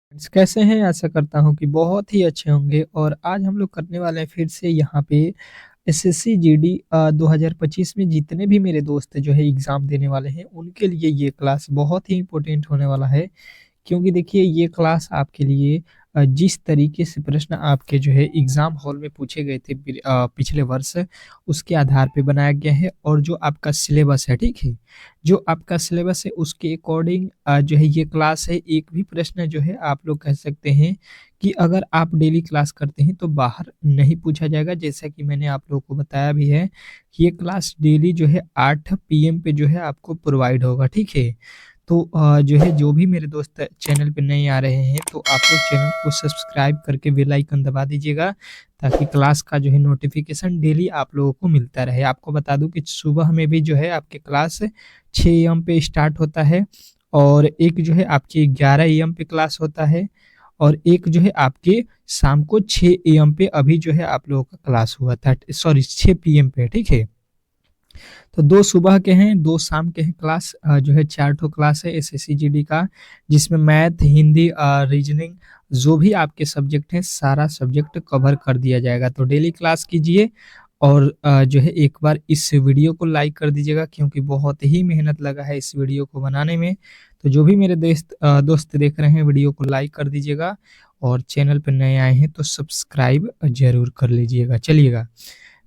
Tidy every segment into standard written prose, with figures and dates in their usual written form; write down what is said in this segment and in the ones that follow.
Friends, कैसे हैं? आशा करता हूँ कि बहुत ही अच्छे होंगे और आज हम लोग करने वाले हैं फिर से यहाँ पे एसएससी जीडी 2025 में जितने भी मेरे दोस्त जो है एग्ज़ाम देने वाले हैं, उनके लिए ये क्लास बहुत ही इम्पोर्टेंट होने वाला है। क्योंकि देखिए ये क्लास आपके लिए जिस तरीके से प्रश्न आपके जो है एग्ज़ाम हॉल में पूछे गए थे पिछले वर्ष, उसके आधार पे बनाया गया है और जो आपका सिलेबस है, ठीक है? जो आपका सिलेबस है उसके अकॉर्डिंग जो है ये क्लास है। एक भी प्रश्न जो है आप लोग कह सकते हैं कि अगर आप डेली क्लास करते हैं तो बाहर नहीं पूछा जाएगा। जैसा कि मैंने आप लोगों को बताया भी है कि ये क्लास डेली जो है 8 पीएम पे जो है आपको प्रोवाइड होगा, ठीक है? तो जो है जो भी मेरे दोस्त चैनल पे नए आ रहे हैं तो आप लोग चैनल को सब्सक्राइब करके बेल आइकन दबा दीजिएगा, ताकि क्लास का जो है नोटिफिकेशन डेली आप लोगों को मिलता रहे। आपको बता दूं कि सुबह में भी जो है आपके क्लास 6 एम पे स्टार्ट होता है और एक जो है आपकी 11 एम पे क्लास होता है और एक जो है आपके शाम को 6 एम पे अभी जो है आप लोगों का क्लास हुआ था, सॉरी 6 पीएम पे, ठीक है? तो 2 सुबह के हैं, 2 शाम के हैं क्लास, जो है 4 ठो क्लास है एसएससी जीडी का, जिसमें मैथ, हिंदी, रीजनिंग जो भी आपके सब्जेक्ट हैं, सारा सब्जेक्ट कवर कर दिया जाएगा। तो डेली क्लास कीजिए और जो है एक बार इस वीडियो को लाइक कर दीजिएगा, क्योंकि बहुत ही मेहनत लगा है इस वीडियो को बनाने में। तो जो भी मेरे दोस्त देख रहे हैं, वीडियो को लाइक कर दीजिएगा और चैनल पर नए आए हैं तो सब्सक्राइब ज़रूर कर लीजिएगा। चलिएगा,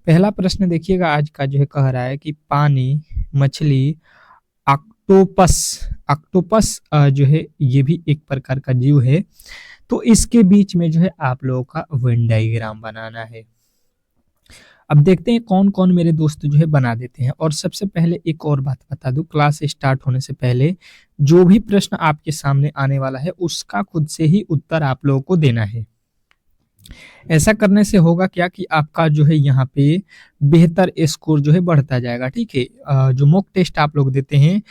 पहला प्रश्न देखिएगा आज का जो है कह रहा है कि पानी, मछली, ऑक्टोपस ऑक्टोपस जो है ये भी एक प्रकार का जीव है। तो इसके बीच में जो है आप लोगों का वेन डायग्राम बनाना है। अब देखते हैं कौन कौन मेरे दोस्त जो है बना देते हैं। और सबसे पहले एक और बात बता दूं, क्लास स्टार्ट होने से पहले जो भी प्रश्न आपके सामने आने वाला है उसका खुद से ही उत्तर आप लोगों को देना है। ऐसा करने से होगा क्या कि आपका जो है यहाँ पे बेहतर स्कोर जो है बढ़ता जाएगा, ठीक है? जो मॉक टेस्ट आप लोग देते हैं,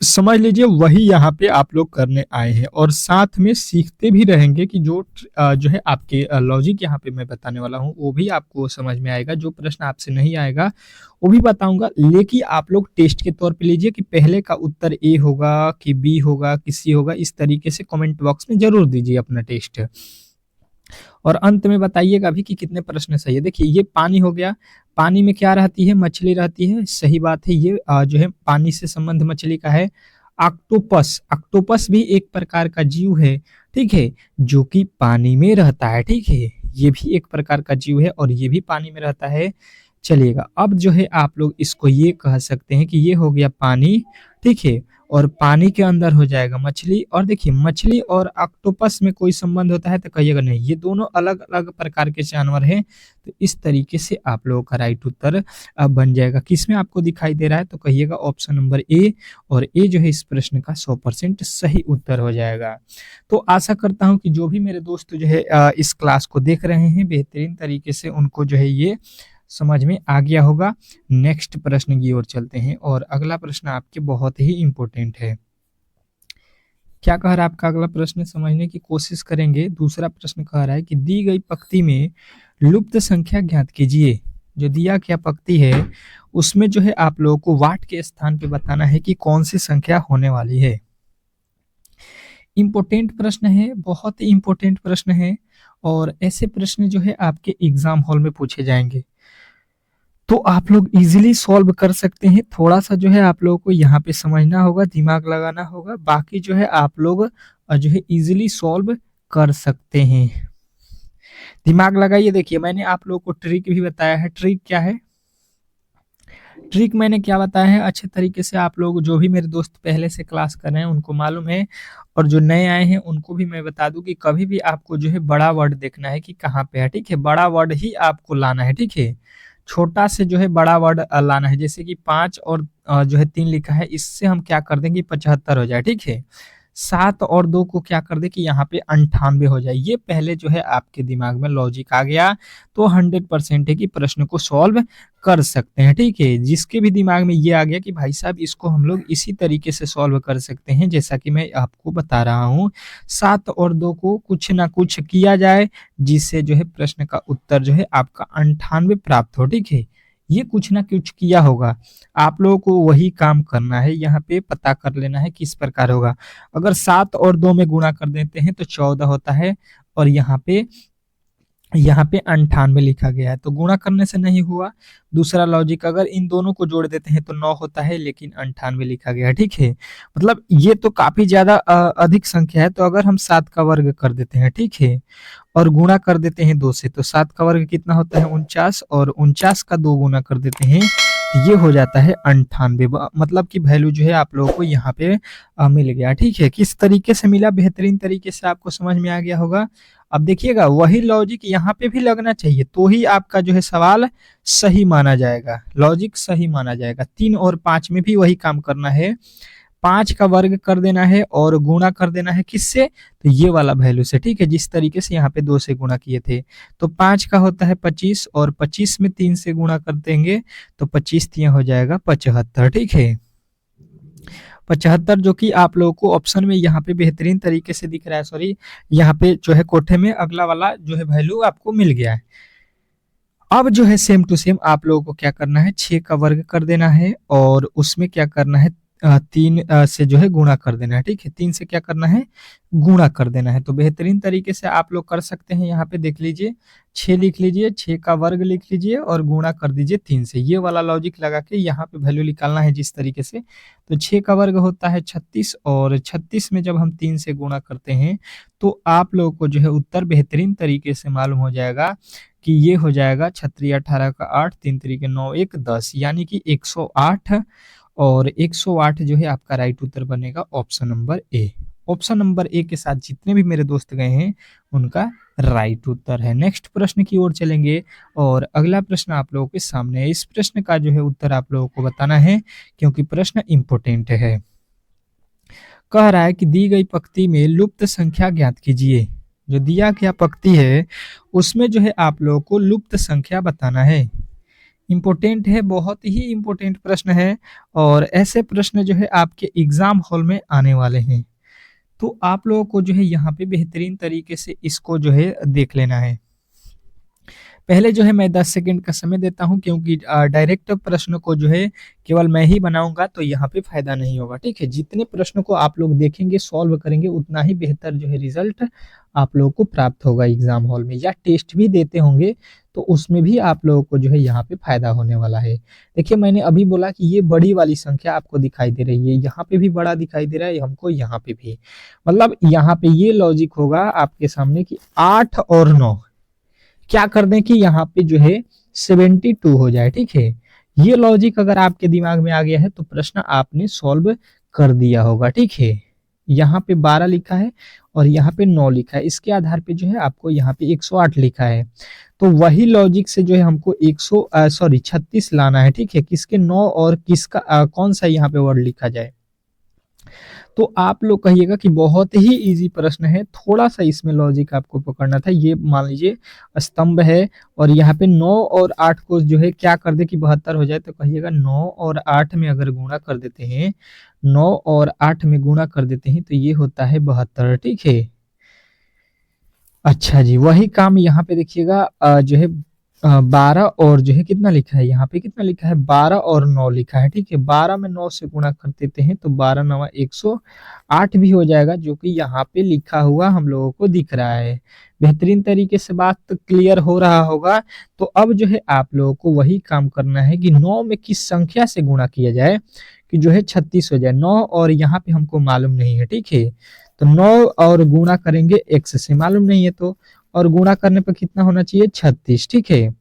समझ लीजिए वही यहाँ पे आप लोग करने आए हैं और साथ में सीखते भी रहेंगे कि जो है आपके लॉजिक यहाँ पे मैं बताने वाला हूँ वो भी आपको समझ में आएगा। जो प्रश्न आपसे नहीं आएगा वो भी बताऊंगा, लेकिन आप लोग टेस्ट के तौर पे लीजिए कि पहले का उत्तर ए होगा कि बी होगा कि सी होगा। इस तरीके से कमेंट बॉक्स में जरूर दीजिए अपना टेस्ट और अंत में बताइएगा भी कि कितने प्रश्न सही है। देखिए ये पानी हो गया, पानी में क्या रहती है? मछली रहती है, सही बात है। ये जो है पानी से संबंध मछली का है। ऑक्टोपस, ऑक्टोपस भी एक प्रकार का जीव है, ठीक है, जो कि पानी में रहता है, ठीक है? ये भी एक प्रकार का जीव है और ये भी पानी में रहता है। चलिएगा, अब जो है आप लोग इसको ये कह सकते हैं कि ये हो गया पानी, ठीक है, और पानी के अंदर हो जाएगा मछली। और देखिए मछली और ऑक्टोपस में कोई संबंध होता है तो कहिएगा नहीं, ये दोनों अलग अलग प्रकार के जानवर हैं। तो इस तरीके से आप लोगों का राइट उत्तर बन जाएगा। किसमें आपको दिखाई दे रहा है तो कहिएगा ऑप्शन नंबर ए, और ए जो है इस प्रश्न का 100% सही उत्तर हो जाएगा। तो आशा करता हूं कि जो भी मेरे दोस्त जो है इस क्लास को देख रहे हैं बेहतरीन तरीके से उनको जो है ये समझ में आ गया होगा। नेक्स्ट प्रश्न की ओर चलते हैं और अगला प्रश्न आपके बहुत ही इंपॉर्टेंट है। क्या कह रहा है आपका अगला प्रश्न, समझने की कोशिश करेंगे। दूसरा प्रश्न कह रहा है कि दी गई पंक्ति में लुप्त संख्या ज्ञात कीजिए। जो दिया गया पंक्ति है उसमें जो है आप लोगों को वाट के स्थान पे बताना है कि कौन सी संख्या होने वाली है। इम्पोर्टेंट प्रश्न है, बहुत ही इम्पोर्टेंट प्रश्न है और ऐसे प्रश्न जो है आपके एग्जाम हॉल में पूछे जाएंगे तो आप लोग इजीली सॉल्व कर सकते हैं। थोड़ा-सा जो है आप लोगों को यहाँ पे समझना होगा, दिमाग लगाना होगा, बाकी जो है आप लोग जो है इजीली सॉल्व कर सकते हैं। दिमाग लगाइए। देखिए मैंने आप लोगों को ट्रिक भी बताया है। ट्रिक क्या है? ट्रिक मैंने क्या बताया है अच्छे तरीके से आप लोग जो भी मेरे दोस्त पहले से क्लास कर रहे हैं उनको मालूम है, और जो नए आए हैं उनको भी मैं बता दूं कि कभी भी आपको जो है बड़ा वर्ड देखना है कि कहाँ पे है, ठीक है? बड़ा वर्ड ही आपको लाना है, ठीक है? छोटा से जो है बड़ा वर्ड लाना है। जैसे कि 5 और जो है 3 लिखा है, इससे हम क्या कर देंगे 75 हो जाए, ठीक है? 7 और 2 को क्या कर दे कि यहाँ पे 98 हो जाए। ये पहले जो है आपके दिमाग में लॉजिक आ गया तो 100% है कि प्रश्न को सॉल्व कर सकते हैं, ठीक है? जिसके भी दिमाग में ये आ गया कि भाई साहब इसको हम लोग इसी तरीके से सॉल्व कर सकते हैं जैसा कि मैं आपको बता रहा हूँ। 7 और 2 को कुछ ना कुछ किया जाए जिससे जो है प्रश्न का उत्तर जो है आपका 98 प्राप्त हो, ठीक है? ये कुछ ना कुछ किया होगा। आप लोगों को वही काम करना है, यहाँ पे पता कर लेना है किस प्रकार होगा। अगर 7 और 2 में गुणा कर देते हैं तो 14 होता है, और यहाँ पे 98 लिखा गया है, तो गुणा करने से नहीं हुआ। दूसरा लॉजिक, अगर इन दोनों को जोड़ देते हैं तो 9 होता है, लेकिन 98 लिखा गया है, ठीक है। मतलब ये तो काफी ज्यादा अधिक संख्या है, तो अगर हम 7 का वर्ग कर देते हैं, ठीक है, और गुणा कर देते हैं 2 से, तो 7 का वर्ग कितना होता है 49, और 49 का 2 गुना कर देते हैं, ये हो जाता है 98। मतलब कि वैल्यू जो है आप लोगों को यहाँ पे मिल गया, ठीक है। किस तरीके से मिला, बेहतरीन तरीके से आपको समझ में आ गया होगा। अब देखिएगा, वही लॉजिक यहाँ पे भी लगना चाहिए, तो ही आपका जो है सवाल सही माना जाएगा, लॉजिक सही माना जाएगा। 3 और 5 में भी वही काम करना है, 5 का वर्ग कर देना है और गुणा कर देना है किससे, तो ये वाला वैल्यू से, ठीक है, जिस तरीके से यहाँ पे 2 से गुणा किए थे। तो 5 का होता है 25, और 25 में 3 से गुणा कर देंगे तो 25 तिया हो जाएगा 75, ठीक है। 75, जो कि आप लोगों को ऑप्शन में यहाँ पे बेहतरीन तरीके से दिख रहा है, सॉरी, यहाँ पे जो है कोठे में अगला वाला जो है वैल्यू आपको मिल गया है। अब जो है सेम टू सेम आप लोगों को क्या करना है, 6 का वर्ग कर देना है, और उसमें क्या करना है, 3 से जो है गुणा कर देना है, ठीक है। 3 से क्या करना है, गुणा कर देना है। तो बेहतरीन तरीके से आप लोग कर सकते हैं, यहाँ पे देख लीजिए, 6 लिख लीजिए, 6 का वर्ग लिख लीजिए और गुणा कर दीजिए 3 से। ये वाला लॉजिक लगा के यहाँ पे वैल्यू निकालना है जिस तरीके से। तो 6 का वर्ग होता है 36, और 36 में जब हम 3 से गुणा करते हैं तो आप लोगों को जो है उत्तर बेहतरीन तरीके से मालूम हो जाएगा कि ये हो जाएगा 36 18 का 8, 3 तरीके 9 1 10, यानी कि 108, और 108 जो है आपका राइट उत्तर बनेगा option number A. Option number A के साथ जितने भी मेरे दोस्त गए हैं उनका राइट उत्तर है। नेक्स्ट प्रश्न की ओर चलेंगे, और अगला प्रश्न आप लोगों के सामने है। इस प्रश्न का जो है उत्तर आप लोगों को बताना है, क्योंकि प्रश्न इंपोर्टेंट है। कह रहा है कि दी गई पंक्ति में लुप्त संख्या ज्ञात कीजिए। जो दिया गया पंक्ति है उसमें जो है आप लोगों को लुप्त संख्या बताना है। इम्पोर्टेंट है, बहुत ही इम्पोर्टेंट प्रश्न है, और ऐसे प्रश्न जो है आपके एग्जाम हॉल में आने वाले हैं। तो आप लोगों को जो है यहाँ पे बेहतरीन तरीके से इसको जो है देख लेना है। पहले जो है मैं 10 सेकंड का समय देता हूं, क्योंकि डायरेक्ट प्रश्न को जो है केवल मैं ही बनाऊंगा तो यहाँ पे फायदा नहीं होगा, ठीक है। जितने प्रश्न को आप लोग देखेंगे, सॉल्व करेंगे, उतना ही बेहतर जो है रिजल्ट आप लोगों को प्राप्त होगा एग्जाम हॉल में, या टेस्ट भी देते होंगे तो उसमें भी आप लोगों को जो है यहाँ पे फायदा होने वाला है। देखिए, मैंने अभी बोला कि ये बड़ी वाली संख्या आपको दिखाई दे रही है, यहाँ पे भी बड़ा दिखाई दे रहा है हमको, यहाँ पे भी, मतलब यहाँ पे ये लॉजिक होगा आपके सामने कि 8 और 9 क्या कर दें कि यहाँ पे जो है 72 हो जाए, ठीक है। ये लॉजिक अगर आपके दिमाग में आ गया है तो प्रश्न आपने सॉल्व कर दिया होगा, ठीक है। यहाँ पे 12 लिखा है और यहाँ पे 9 लिखा है, इसके आधार पे जो है आपको यहाँ पे 108 लिखा है। तो वही लॉजिक से जो है हमको 36 लाना है, ठीक है। किसके 9 और किसका कौन सा यहाँ पे वर्ड लिखा जाए। तो आप लोग कहिएगा कि बहुत ही इजी प्रश्न है, थोड़ा सा इसमें लॉजिक आपको पकड़ना था। ये मान लीजिए स्तंभ है, और यहाँ पे 9 और 8 को जो है क्या कर दे कि 72 हो जाए, तो कहिएगा 9 और 8 में अगर गुणा कर देते हैं, 9 और 8 में गुणा कर देते हैं तो ये होता है 72, ठीक है। अच्छा जी, वही काम यहाँ पे देखिएगा जो है 12 और जो है कितना लिखा है, यहाँ पे कितना लिखा है 12 और 9 लिखा है, ठीक है। 12 में 9 से गुणा कर देते हैं तो 12 9 108 भी हो जाएगा, जो कि यहाँ पे लिखा हुआ हम लोगों को दिख रहा है। बेहतरीन तरीके से बात क्लियर हो रहा होगा। तो अब जो है आप लोगों को वही काम करना है कि 9 में किस संख्या से गुणा किया जाए कि जो है 36 हो जाए। 9 और यहाँ पे हमको मालूम नहीं है, ठीक है। तो 9 और गुणा करेंगे x से, मालूम नहीं है तो, और गुणा करने पर कितना होना चाहिए 36, ठीक है।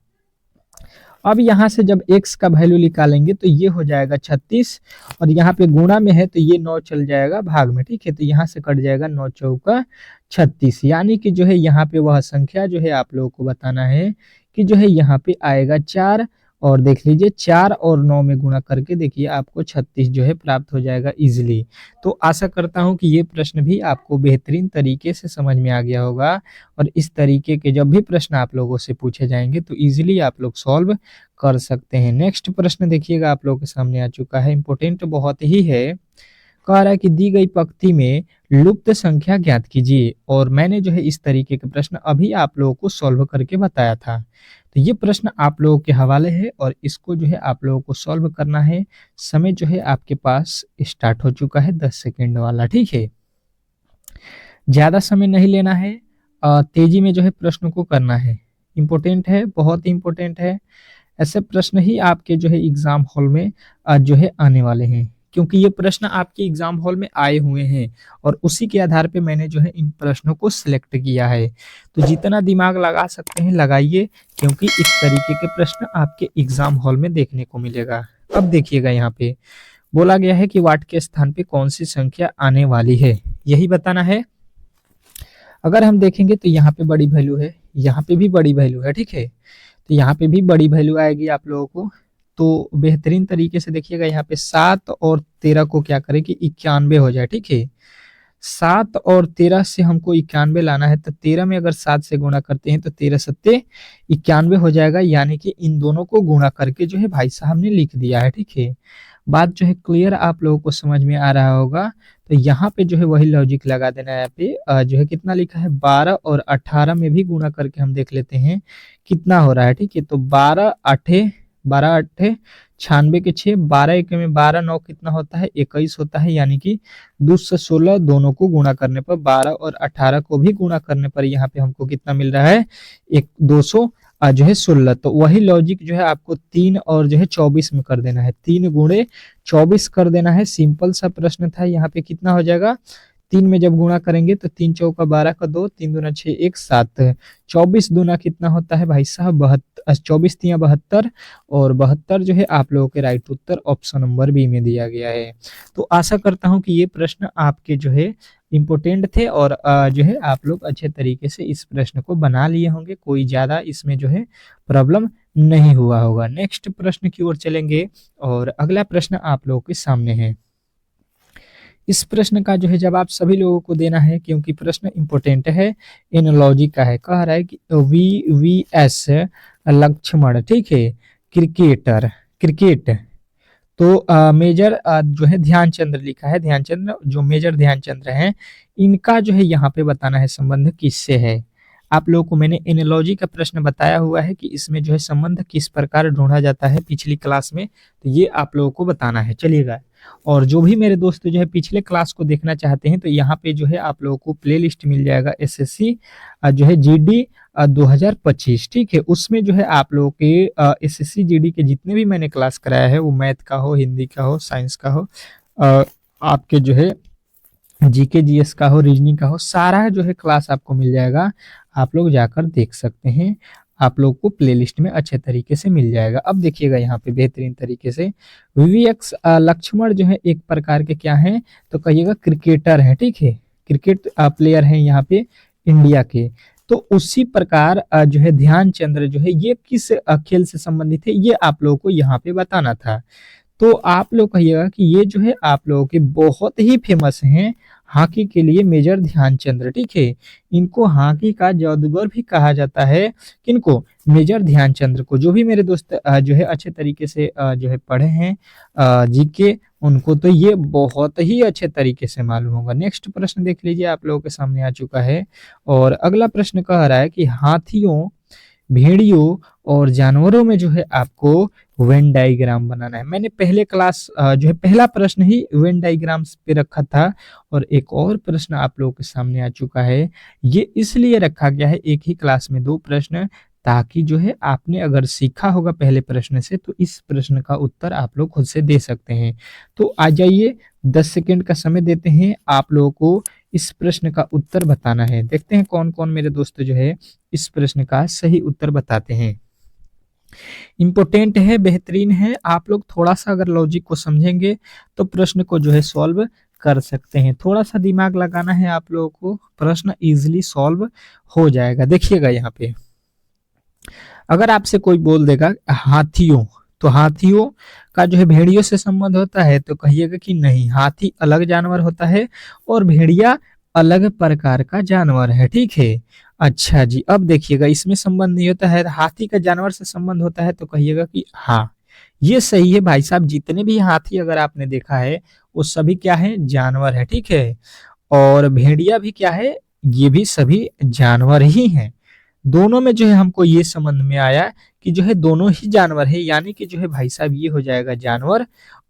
अब यहाँ से जब x का वैल्यू निकालेंगे तो ये हो जाएगा 36, और यहाँ पे गुणा में है तो ये 9 चल जाएगा भाग में, ठीक है। तो यहाँ से कट जाएगा 9 चौका 36, यानी कि जो है यहाँ पे वह संख्या जो है आप लोगों को बताना है कि जो है यहाँ पे आएगा 4, और देख लीजिए 4 और 9 में गुणा करके देखिए आपको 36 जो है प्राप्त हो जाएगा इजिली। तो आशा करता हूं कि ये प्रश्न भी आपको बेहतरीन तरीके से समझ में आ गया होगा, और इस तरीके के जब भी प्रश्न आप लोगों से पूछे जाएंगे तो इजिली आप लोग सॉल्व कर सकते हैं। नेक्स्ट प्रश्न देखिएगा आप लोगों के सामने आ चुका है, इंपोर्टेंट बहुत ही है। कह रहा है कि दी गई पंक्ति में लुप्त संख्या ज्ञात कीजिए, और मैंने जो है इस तरीके के प्रश्न अभी आप लोगों को सॉल्व करके बताया था। तो ये प्रश्न आप लोगों के हवाले है और इसको जो है आप लोगों को सॉल्व करना है। समय जो है आपके पास स्टार्ट हो चुका है 10 सेकंड वाला, ठीक है। ज़्यादा समय नहीं लेना है, तेज़ी में जो है प्रश्नों को करना है। इम्पोर्टेंट है, बहुत इम्पोर्टेंट है। ऐसे प्रश्न ही आपके जो है एग्ज़ाम हॉल में जो है आने वाले हैं, क्योंकि ये प्रश्न आपके एग्ज़ाम हॉल में आए हुए हैं और उसी के आधार पे मैंने जो है इन प्रश्नों को सिलेक्ट किया है। तो जितना दिमाग लगा सकते हैं लगाइए, क्योंकि इस तरीके के प्रश्न आपके एग्ज़ाम हॉल में देखने को मिलेगा। अब देखिएगा यहाँ पे बोला गया है कि वाट के स्थान पे कौन-सी संख्या आने वाली है, यही बताना है। अगर हम देखेंगे तो यहाँ पे बड़ी वैल्यू है, यहाँ पे भी बड़ी वैल्यू है, ठीक है। तो यहाँ पे भी बड़ी वैल्यू आएगी आप लोगों को। तो बेहतरीन तरीके से देखिएगा यहाँ पे 7 और 13 को क्या करें कि 91 हो जाए, ठीक है। 7 और 13 से हमको 91 लाना है, तो 13 में अगर 7 से गुणा करते हैं तो 13 सत्ते 91 हो जाएगा, यानी कि इन दोनों को गुणा करके जो है भाई साहब ने लिख दिया है, ठीक है। बात जो है क्लियर आप लोगों को समझ में आ रहा होगा। तो यहाँ पे जो है वही लॉजिक लगा देना है। यहाँ पे जो है कितना लिखा है 12 और 18 में भी गुणा करके हम देख लेते हैं कितना हो रहा है, ठीक है। तो 12 आठे 96 के 6, 12 एक में 12 9 कितना होता है 21 होता है, यानी कि 2 से 16 दोनों को गुणा करने पर 12 और 18 को भी गुणा करने पर यहाँ पे हमको कितना मिल रहा है एक 200 जो है 16। तो वही लॉजिक जो है आपको 3 और जो है 24 में कर देना है, 3 गुणे 24 कर देना है। सिंपल सा प्रश्न था। यहाँ पे कितना हो जाएगा 3 में जब गुणा करेंगे तो 3 चौका 12 का 2, 3 दूना 6 1 7, 24 दूना कितना होता है भाई साहब 24 तिया 72 और 72 जो है आप लोगों के राइट उत्तर ऑप्शन नंबर बी में दिया गया है। तो आशा करता हूं कि ये प्रश्न आपके जो है इम्पोर्टेंट थे और जो है आप लोग अच्छे तरीके से इस प्रश्न को बना लिए होंगे, कोई ज़्यादा इसमें जो है प्रॉब्लम नहीं हुआ होगा। नेक्स्ट प्रश्न की ओर चलेंगे और अगला प्रश्न आप लोगों के सामने है। इस प्रश्न का जो है जवाब सभी लोगों को देना है, क्योंकि प्रश्न इम्पोर्टेंट है, एनालॉजी का है। कह रहा है कि VVS लक्ष्मण, ठीक है, क्रिकेट। तो मेजर जो है ध्यानचंद्र लिखा है, ध्यानचंद्र जो मेजर ध्यानचंद्र हैं, इनका जो है यहाँ पे बताना है संबंध किससे है। आप लोगों को मैंने एनालॉजी का प्रश्न बताया हुआ है कि इसमें जो है संबंध किस प्रकार ढूंढा जाता है पिछली क्लास में, तो ये आप लोगों को बताना है। चलिएगा, और जो भी मेरे दोस्त जो है पिछले क्लास को देखना चाहते हैं तो यहाँ पे जो है आप लोगों को प्ले लिस्ट मिल जाएगा SSC जो है GD 2025, ठीक है। उसमें जो है आप लोगों के SSC GD के जितने भी मैंने क्लास कराया है, वो मैथ का हो, हिंदी का हो, साइंस का हो, आपके जो है GK GS का हो, रीजनिंग का हो, सारा जो है क्लास आपको मिल जाएगा। आप लोग जाकर देख सकते हैं, आप लोग को प्लेलिस्ट में अच्छे तरीके से मिल जाएगा। अब देखिएगा यहाँ पे बेहतरीन तरीके से VVX लक्ष्मण जो है एक प्रकार के क्या हैं, तो कहिएगा क्रिकेटर है, ठीक है, क्रिकेट प्लेयर हैं यहाँ पे इंडिया के। तो उसी प्रकार जो है ध्यानचंद्र जो है ये किस खेल से संबंधित है, ये आप लोगों को यहाँ पे बताना था। तो आप लोग कहिएगा कि ये जो है आप लोगों के बहुत ही फेमस हैं हॉकी के लिए, मेजर ध्यानचंद्र, ठीक है। इनको हॉकी का जादूगर भी कहा जाता है, किनको, मेजर ध्यानचंद्र को। जो भी मेरे दोस्त जो है अच्छे तरीके से जो है पढ़े हैं GK, उनको तो ये बहुत ही अच्छे तरीके से मालूम होगा। नेक्स्ट प्रश्न देख लीजिए, आप लोगों के सामने आ चुका है और अगला प्रश्न कह रहा है कि हाथियों, भेड़ियों और जानवरों में जो है आपको वेन डायग्राम बनाना है। मैंने पहले क्लास जो है पहला प्रश्न ही वेन डायग्राम पे रखा था और एक और प्रश्न आप लोगों के सामने आ चुका है। ये इसलिए रखा गया है एक ही क्लास में 2 प्रश्न, ताकि जो है आपने अगर सीखा होगा पहले प्रश्न से तो इस प्रश्न का उत्तर आप लोग खुद से दे सकते हैं। तो आ जाइए, 10 सेकेंड का समय देते हैं, आप लोगों को इस प्रश्न का उत्तर बताना है। देखते हैं कौन कौन मेरे दोस्त जो है इस प्रश्न का सही उत्तर बताते हैं। इंपॉर्टेंट है, बेहतरीन है। आप लोग थोड़ा सा अगर लॉजिक को समझेंगे तो प्रश्न को जो है सॉल्व कर सकते हैं। थोड़ा सा दिमाग लगाना है आप लोगों को, प्रश्न इजीली सॉल्व हो जाएगा। देखिएगा यहाँ पे अगर आपसे कोई बोल देगा हाथियों, तो हाथियों का जो है भेड़ियों से संबंध होता है, तो कहिएगा कि नहीं, हाथी अलग जानवर होता है और भेड़िया अलग प्रकार का जानवर है, ठीक है। अच्छा जी, अब देखिएगा इसमें संबंध नहीं होता है, हाथी का जानवर से संबंध होता है, तो कहिएगा कि हाँ ये सही है भाई साहब, जितने भी हाथी अगर आपने देखा है वो सभी क्या है, जानवर है, ठीक है। और भेड़िया भी क्या है, ये भी सभी जानवर ही हैं। दोनों में जो है हमको ये समझ में आया कि जो है दोनों ही जानवर है, यानी कि जो है भाई साहब ये हो जाएगा जानवर,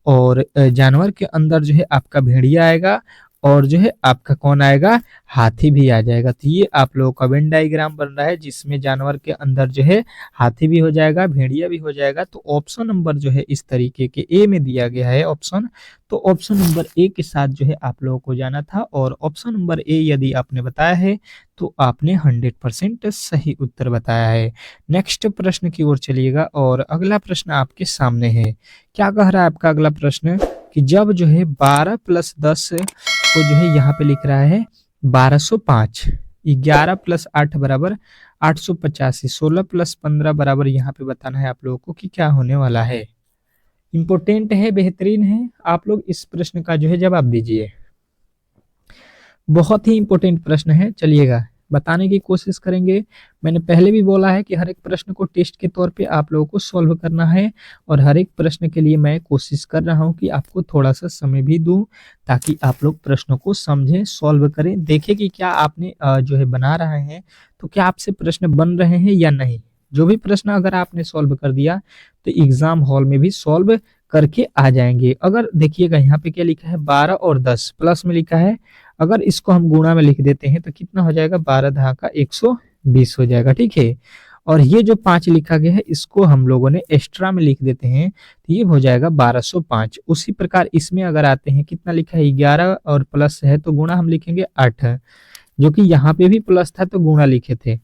और जानवर के अंदर जो है आपका भेड़िया आएगा, और जो है आपका कौन आएगा, हाथी भी आ जाएगा। तो ये आप लोगों का वेन डायग्राम बन रहा है, जिसमें जानवर के अंदर जो है हाथी भी हो जाएगा, भेड़िया भी हो जाएगा। तो ऑप्शन नंबर जो है इस तरीके के ए में दिया गया है ऑप्शन। तो ऑप्शन नंबर ए के साथ जो है आप लोगों को जाना था, और ऑप्शन नंबर ए यदि आपने बताया है तो आपने 100% सही उत्तर बताया है। नेक्स्ट प्रश्न की ओर चलिएगा, और अगला प्रश्न आपके सामने है। क्या कह रहा है आपका अगला प्रश्न कि जब जो है 12 + 10 को जो है यहाँ पे लिख रहा है 1205, 11 + 8 बराबर 885, 16 + 15 बराबर यहाँ पे बताना है आप लोगों को कि क्या होने वाला है। इंपॉर्टेंट है, बेहतरीन है, आप लोग इस प्रश्न का जो है जवाब दीजिए। बहुत ही इंपॉर्टेंट प्रश्न है, चलिएगा बताने की कोशिश करेंगे। मैंने पहले भी बोला है कि हर एक प्रश्न को टेस्ट के तौर पे आप लोगों को सॉल्व करना है, और हर एक प्रश्न के लिए मैं कोशिश कर रहा हूं कि आपको थोड़ा सा समय भी दूं, ताकि आप लोग प्रश्नों को समझें, सॉल्व करें, देखें कि क्या आपने जो है बना रहे हैं तो क्या आपसे प्रश्न बन रहे हैं या नहीं। जो भी प्रश्न अगर आपने सॉल्व कर दिया तो एग्जाम हॉल में भी सॉल्व करके आ जाएंगे। अगर देखिएगा यहाँ पे क्या लिखा है, 12 और 10 प्लस में लिखा है, अगर इसको हम गुणा में लिख देते हैं तो कितना हो जाएगा, 12 दहा का 120 हो जाएगा, ठीक है। और ये जो 5 लिखा गया है इसको हम लोगों ने एक्स्ट्रा में लिख देते हैं, तो ये हो जाएगा 1205। उसी प्रकार इसमें अगर आते हैं, कितना लिखा है, 11 और प्लस है तो गुणा हम लिखेंगे 8, जो कि यहाँ पे भी प्लस था तो गुणा लिखे थे।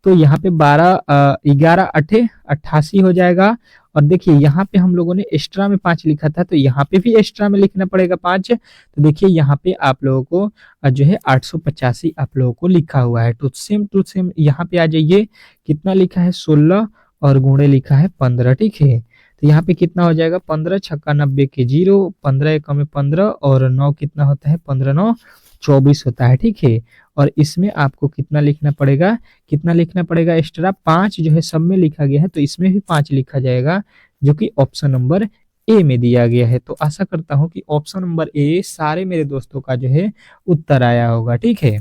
तो यहाँ पे 11 8 88 हो जाएगा। और देखिए यहाँ पे हम लोगों ने एक्स्ट्रा में 5 लिखा था, तो यहाँ पे भी एक्स्ट्रा में लिखना पड़ेगा 5। तो देखिए यहाँ पे आप लोगों को जो है 885 आप लोगों को लिखा हुआ है। टू सेम यहाँ पे आ जाइए, कितना लिखा है, 16 और गुणे लिखा है 15, ठीक है। तो यहाँ पे कितना हो जाएगा, 15 छक्का 90 के 0, 15 एकम में 15, और 9 कितना होता है, 15 9 24 होता है, ठीक है। और इसमें आपको कितना लिखना पड़ेगा, एक्स्ट्रा 5 जो है सब में लिखा गया है, तो इसमें भी 5 लिखा जाएगा, जो कि ऑप्शन नंबर ए में दिया गया है। तो आशा करता हूं कि ऑप्शन नंबर ए सारे मेरे दोस्तों का जो है उत्तर आया होगा, ठीक है।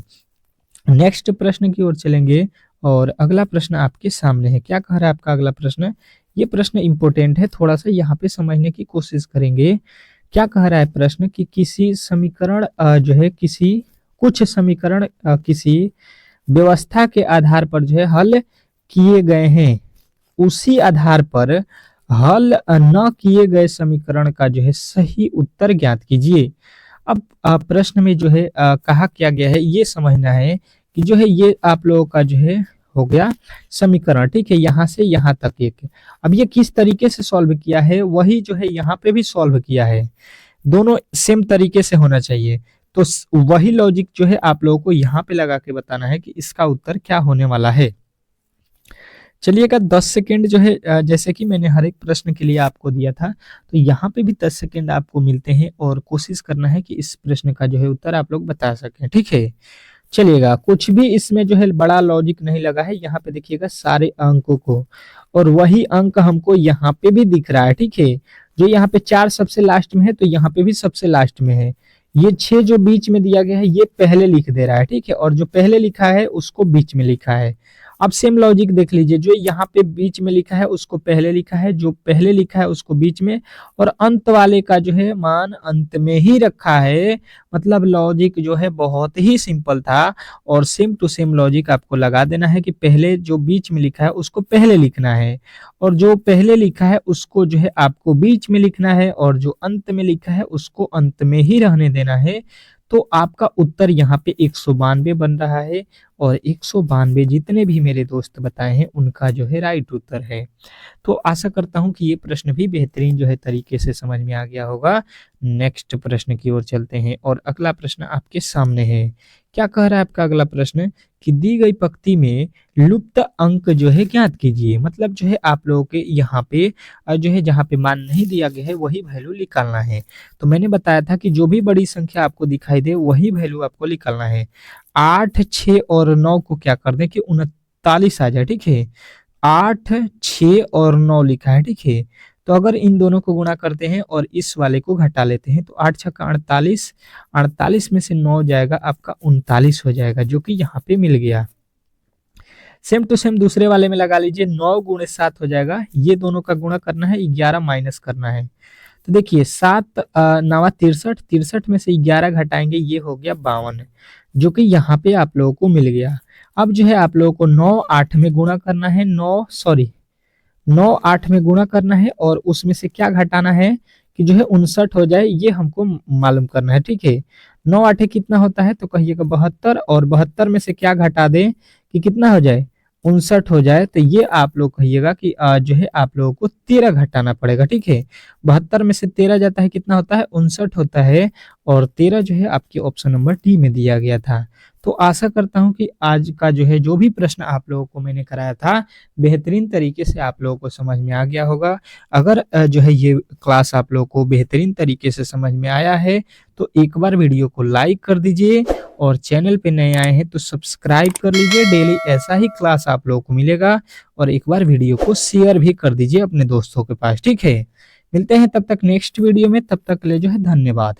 नेक्स्ट प्रश्न की ओर चलेंगे, और अगला प्रश्न आपके सामने है। क्या कह रहा है आपका अगला प्रश्न, ये प्रश्न इंपॉर्टेंट है, थोड़ा सा यहाँ पे समझने की कोशिश करेंगे। क्या कह रहा है प्रश्न कि किसी समीकरण जो है कुछ समीकरण किसी व्यवस्था के आधार पर जो है हल किए गए हैं, उसी आधार पर हल न किए गए समीकरण का जो है सही उत्तर ज्ञात कीजिए। अब प्रश्न में जो है कहा क्या गया है, ये समझना है कि जो है ये आप लोगों का जो है हो गया समीकरण, ठीक है, यहाँ से यहाँ तक एक। अब ये किस तरीके से सॉल्व किया है, वही जो है यहाँ पे भी सॉल्व किया है, दोनों सेम तरीके से होना चाहिए। तो वही लॉजिक जो है आप लोगों को यहाँ पे लगा के बताना है कि इसका उत्तर क्या होने वाला है। चलिएगा 10 सेकेंड जो है जैसे कि मैंने हर एक प्रश्न के लिए आपको दिया था, तो यहाँ पे भी 10 सेकेंड आपको मिलते हैं, और कोशिश करना है कि इस प्रश्न का जो है उत्तर आप लोग बता सकें, ठीक है। चलिएगा, कुछ भी इसमें जो है बड़ा लॉजिक नहीं लगा है, यहाँ पे देखिएगा सारे अंकों को, और वही अंक हमको यहाँ पे भी दिख रहा है, ठीक है। जो यहाँ पे 4 सबसे लास्ट में है, तो यहाँ पे भी सबसे लास्ट में है। ये 6 जो बीच में दिया गया है ये पहले लिख दे रहा है, ठीक है, और जो पहले लिखा है उसको बीच में लिखा है। अब सेम लॉजिक देख लीजिए, जो यहाँ पे बीच में लिखा है उसको पहले लिखा है, जो पहले लिखा है उसको बीच में, और अंत वाले का जो है मान अंत में ही रखा है। मतलब लॉजिक जो है बहुत ही सिंपल था, और सेम टू सेम लॉजिक आपको लगा देना है कि पहले जो बीच में लिखा है उसको पहले लिखना है, और जो पहले लिखा है उसको जो है आपको बीच में लिखना है, और जो अंत में लिखा है उसको अंत में ही रहने देना है। तो आपका उत्तर यहाँ पे 192 बन रहा है, और 192 जितने भी मेरे दोस्त बताए हैं उनका जो है राइट उत्तर है। तो आशा करता हूं कि ये प्रश्न भी बेहतरीन जो है तरीके से समझ में आ गया होगा। नेक्स्ट प्रश्न की ओर चलते हैं, और अगला प्रश्न आपके सामने है। क्या कह रहा है आपका अगला प्रश्न कि दी गई पंक्ति में लुप्त अंक जो है ज्ञात कीजिए। मतलब जो है आप लोगों के यहाँ पे जो है जहाँ पे मान नहीं दिया गया है वही वैल्यू निकालना है। तो मैंने बताया था कि जो भी बड़ी संख्या आपको दिखाई दे वही वैल्यू आपको निकालना है। 8 6 और 9 को क्या कर दें कि 39 आ जाए, ठीक है। 8 6 और 9 लिखा है, ठीक है। तो अगर इन दोनों को गुणा करते हैं और इस वाले को घटा लेते हैं, तो 8 छक्का 48, 48 में से 9 जाएगा आपका 39 हो जाएगा, जो कि यहाँ पे मिल गया। सेम टू सेम दूसरे वाले में लगा लीजिए, 9 गुणे 7 हो जाएगा, ये दोनों का गुणा करना है, 11 माइनस करना है। तो देखिए 7 नवा 63, 63 में से 11 घटाएंगे, ये हो गया 52, जो कि यहाँ पे आप लोगों को मिल गया। अब जो है आप लोगों को 9 8 में गुणा करना है, 9 8 में गुणा करना है और उसमें से क्या घटाना है कि जो है 59 हो जाए, ये हमको मालूम करना है। ठीक है, 9 8 कितना होता है तो कहिएगा 72, और 72 में से क्या घटा दें कि कितना हो जाए, 59 हो जाए। तो ये आप लोग कहिएगा कि जो है आप लोगों को 13 घटाना पड़ेगा। ठीक है, 72 में से 13 जाता है, कितना होता है, 59 होता है, और 13 जो है आपके ऑप्शन नंबर डी में दिया गया था। तो आशा करता हूं कि आज का जो है जो भी प्रश्न आप लोगों को मैंने कराया था, बेहतरीन तरीके से आप लोगों को समझ में आ गया होगा। अगर जो है ये क्लास आप लोगों को बेहतरीन तरीके से समझ में आया है तो एक बार वीडियो को लाइक कर दीजिए, और चैनल पे नए आए हैं तो सब्सक्राइब कर लीजिए, डेली ऐसा ही क्लास आप लोगों को मिलेगा। और एक बार वीडियो को शेयर भी कर दीजिए अपने दोस्तों के पास। ठीक है, मिलते हैं तब तक नेक्स्ट वीडियो में, तब तक के लिए जो है धन्यवाद।